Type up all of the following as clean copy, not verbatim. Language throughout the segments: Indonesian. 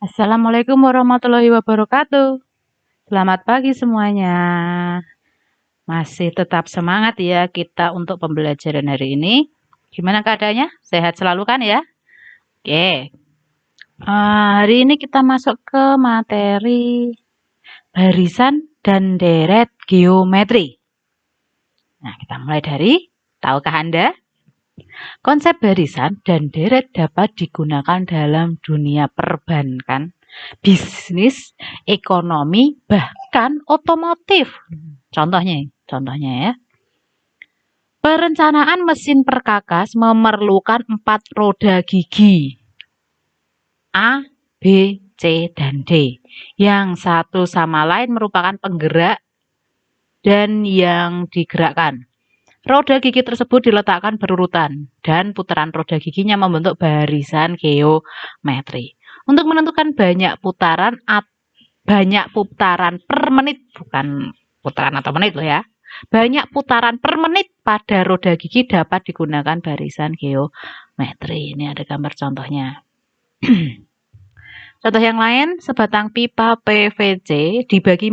Assalamualaikum warahmatullahi wabarakatuh. Selamat pagi semuanya. Masih tetap semangat ya kita untuk pembelajaran hari ini. Gimana keadaannya? Sehat selalu kan ya? Oke. Hari ini kita masuk ke materi barisan dan deret geometri. Nah, kita mulai dari, tahukah Anda? Konsep barisan dan deret dapat digunakan dalam dunia perbankan, bisnis, ekonomi, bahkan otomotif. Contohnya ya. Perencanaan mesin perkakas memerlukan 4 roda gigi A, B, C, dan D. Yang satu sama lain merupakan penggerak dan yang digerakkan. Roda gigi tersebut diletakkan berurutan dan putaran roda giginya membentuk barisan geometri. Untuk menentukan banyak putaran per menit, bukan putaran atau menit loh ya. Banyak putaran per menit pada roda gigi dapat digunakan barisan geometri. Ini ada gambar contohnya. Contoh yang lain, sebatang pipa PVC dibagi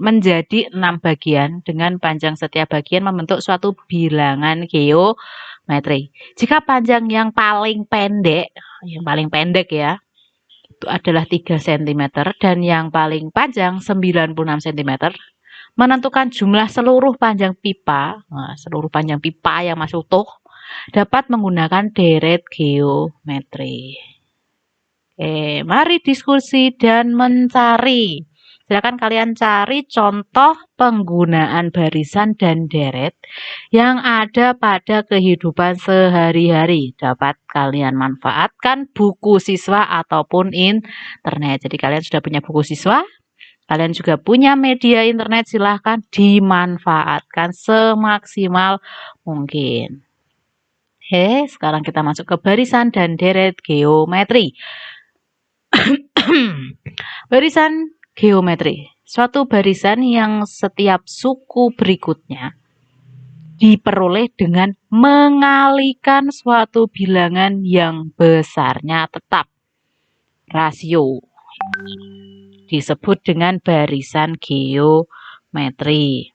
menjadi 6 bagian dengan panjang setiap bagian membentuk suatu bilangan geometri. Jika panjang yang paling pendek ya, itu adalah 3 cm dan yang paling panjang 96 cm, menentukan jumlah seluruh panjang pipa, yang masih utuh dapat menggunakan deret geometri. Oke, mari diskusi dan mencari. Silakan kalian cari contoh penggunaan barisan dan deret yang ada pada kehidupan sehari-hari. Dapat kalian manfaatkan buku siswa ataupun internet. Jadi kalian sudah punya buku siswa, kalian juga punya media internet, silahkan dimanfaatkan semaksimal mungkin. Oke, sekarang kita masuk ke barisan dan deret geometri. Barisan geometri, suatu barisan yang setiap suku berikutnya diperoleh dengan mengalikan suatu bilangan yang besarnya tetap. Rasio disebut dengan barisan geometri.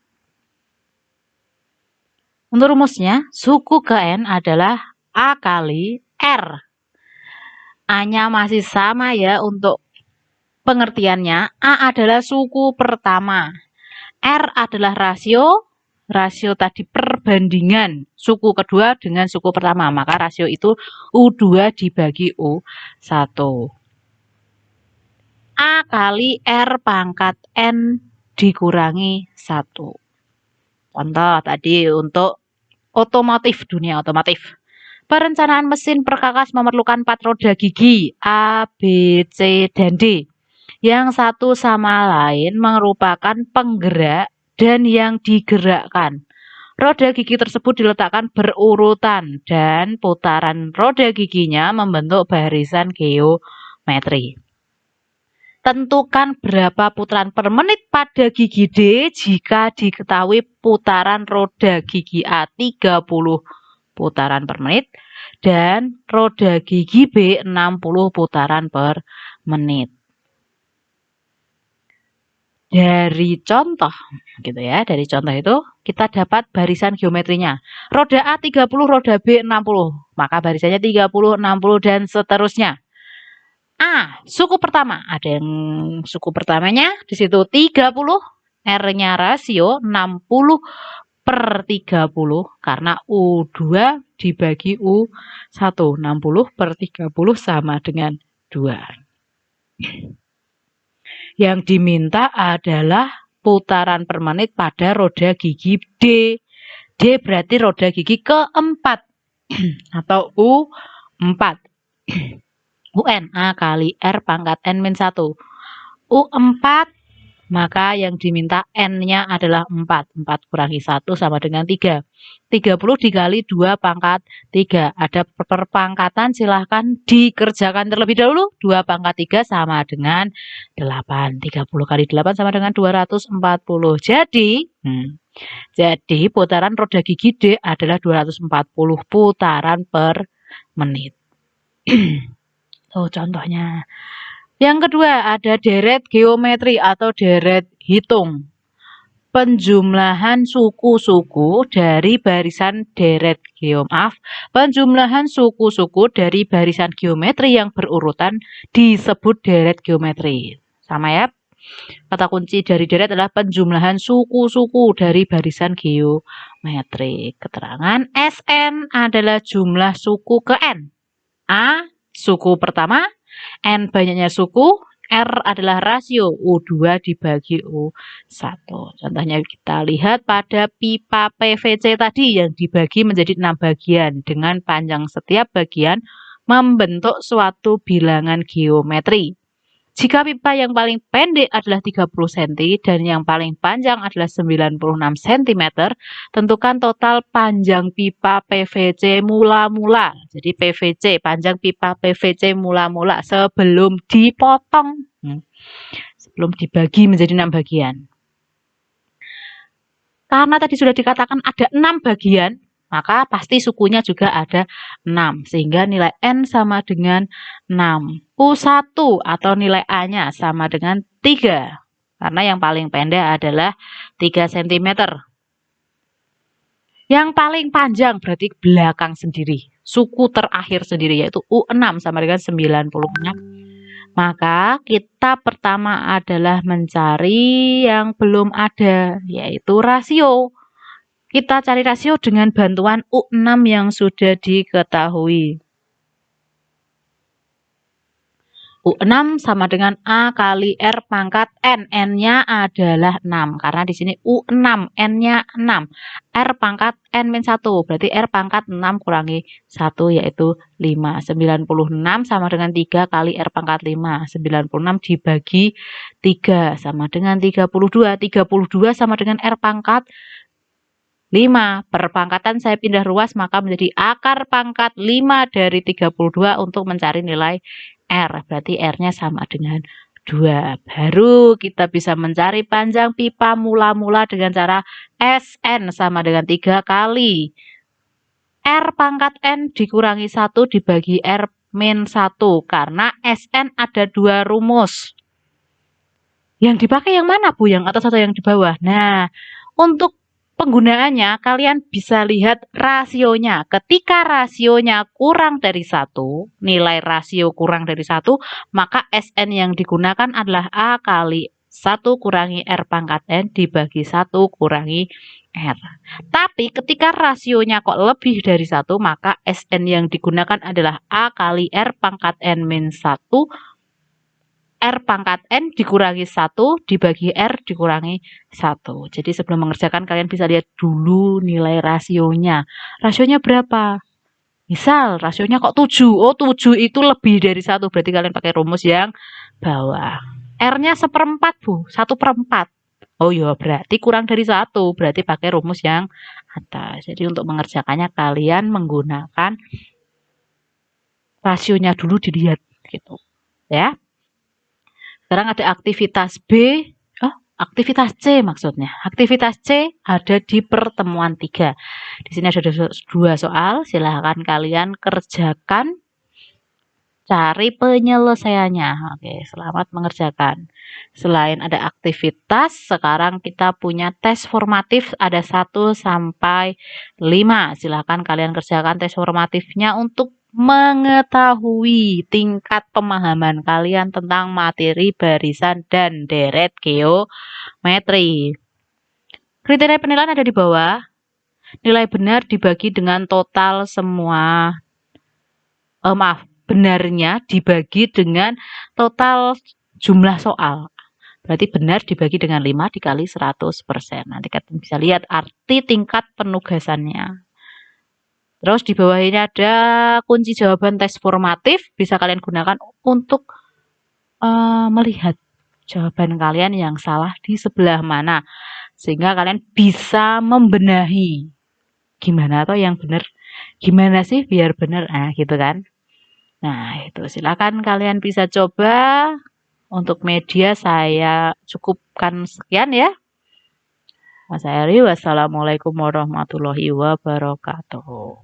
Untuk rumusnya, suku ke N adalah A kali R. A-nya masih sama ya untuk pengertiannya. A adalah suku pertama. R adalah rasio. Rasio tadi perbandingan suku kedua dengan suku pertama. Maka rasio itu U2 dibagi U1. A kali R pangkat N dikurangi 1. Contoh tadi untuk dunia otomotif. Perencanaan mesin perkakas memerlukan 4 roda gigi A, B, C, dan D. Yang satu sama lain merupakan penggerak dan yang digerakkan. Roda gigi tersebut diletakkan berurutan dan putaran roda giginya membentuk barisan geometri. Tentukan berapa putaran per menit pada gigi D jika diketahui putaran roda gigi A 30 putaran per menit dan roda gigi B 60 putaran per menit. Dari contoh gitu ya, dari contoh itu kita dapat barisan geometrinya. Roda A 30, roda B 60. Maka barisannya 30, 60 dan seterusnya. A, suku pertama. Ada yang suku pertamanya di situ 30, R-nya rasio 60 per 30 karena U2 dibagi U1. 60 per 30 sama dengan 2. Yang diminta adalah putaran per menit pada roda gigi D. D berarti roda gigi keempat atau U4. UN A kali R pangkat N-1. U4, maka yang diminta N-nya adalah 4. 4 kurangi 1 sama dengan 3. 30 dikali 2 pangkat 3. Ada perpangkatan, silahkan dikerjakan terlebih dahulu. 2 pangkat 3 sama dengan 8. 30 kali 8 sama dengan 240. Jadi putaran roda gigi D adalah 240 putaran per menit. Tuh contohnya. Yang kedua ada deret geometri atau deret hitung. Penjumlahan suku-suku dari barisan penjumlahan suku-suku dari barisan geometri yang berurutan disebut deret geometri. Sama ya. Kata kunci dari deret adalah penjumlahan suku-suku dari barisan geometri. Keterangan Sn adalah jumlah suku ke N. A, suku pertama. N, banyaknya suku. R adalah rasio U2 dibagi U1. Contohnya kita lihat pada pipa PVC tadi yang dibagi menjadi 6 bagian dengan panjang setiap bagian membentuk suatu bilangan geometri. Jika pipa yang paling pendek adalah 30 cm dan yang paling panjang adalah 96 cm, tentukan total panjang pipa PVC mula-mula. Jadi PVC, panjang pipa PVC mula-mula sebelum dipotong. Sebelum dibagi menjadi 6 bagian. Karena tadi sudah dikatakan ada 6 bagian, maka pasti sukunya juga ada 6. Sehingga nilai N sama dengan 6. U1 atau nilai A-nya sama dengan 3. Karena yang paling pendek adalah 3 cm. Yang paling panjang berarti belakang sendiri. Suku terakhir sendiri yaitu U6 sama dengan 96. Maka kita pertama adalah mencari yang belum ada yaitu rasio. Kita cari rasio dengan bantuan U6 yang sudah diketahui. U6 sama dengan A kali R pangkat N. N-nya adalah 6. Karena di sini U6, N-nya 6. R pangkat N-1. Berarti R pangkat 6 kurangi 1 yaitu 5. 96 sama dengan 3 kali R pangkat 5. 96 dibagi 3 sama dengan 32. 32 sama dengan R pangkat 5. Perpangkatan saya pindah ruas maka menjadi akar pangkat 5 dari 32 untuk mencari nilai R. Berarti R-nya sama dengan 2. Baru kita bisa mencari panjang pipa mula-mula dengan cara Sn sama dengan 3 kali R pangkat N dikurangi 1 dibagi R min 1. Karena Sn ada 2 rumus. Yang dipakai yang mana Bu? Yang atas atau yang di bawah? Nah, untuk penggunaannya kalian bisa lihat rasionya. Ketika rasionya kurang dari 1, nilai rasio kurang dari 1, maka Sn yang digunakan adalah A kali 1 kurangi R pangkat N dibagi 1 kurangi R. Tapi ketika rasionya kok lebih dari 1, maka Sn yang digunakan adalah A kali R pangkat N min 1 R pangkat N dikurangi 1 dibagi R dikurangi 1. Jadi sebelum mengerjakan kalian bisa lihat dulu nilai rasionya. Rasionya berapa? Misal rasionya kok 7. Oh 7 itu lebih dari 1. Berarti kalian pakai rumus yang bawah. R-nya 1/4 Bu. 1/4. Oh ya berarti kurang dari 1. Berarti pakai rumus yang atas. Jadi untuk mengerjakannya kalian menggunakan rasionya dulu dilihat gitu. Ya. Sekarang ada aktivitas B, aktivitas C maksudnya. Aktivitas C ada di pertemuan 3. Di sini ada 2 soal, silahkan kalian kerjakan. Cari penyelesaiannya. Oke, selamat mengerjakan. Selain ada aktivitas, sekarang kita punya tes formatif ada 1 sampai 5. Silahkan kalian kerjakan tes formatifnya untuk mengetahui tingkat pemahaman kalian tentang materi barisan dan deret geometri. Kriteria penilaian ada di bawah. Nilai benar dibagi dengan total semua. Benarnya dibagi dengan total jumlah soal. Berarti benar dibagi dengan 5 dikali 100%. Nanti kalian bisa lihat arti tingkat penugasannya. Terus di bawah ini ada kunci jawaban tes formatif. Bisa kalian gunakan untuk melihat jawaban kalian yang salah di sebelah mana. Sehingga kalian bisa membenahi. Gimana atau yang benar? Gimana sih biar benar? Nah gitu kan. Nah itu silakan kalian bisa coba. Untuk media saya cukupkan sekian ya. Mas Eri, wassalamualaikum warahmatullahi wabarakatuh.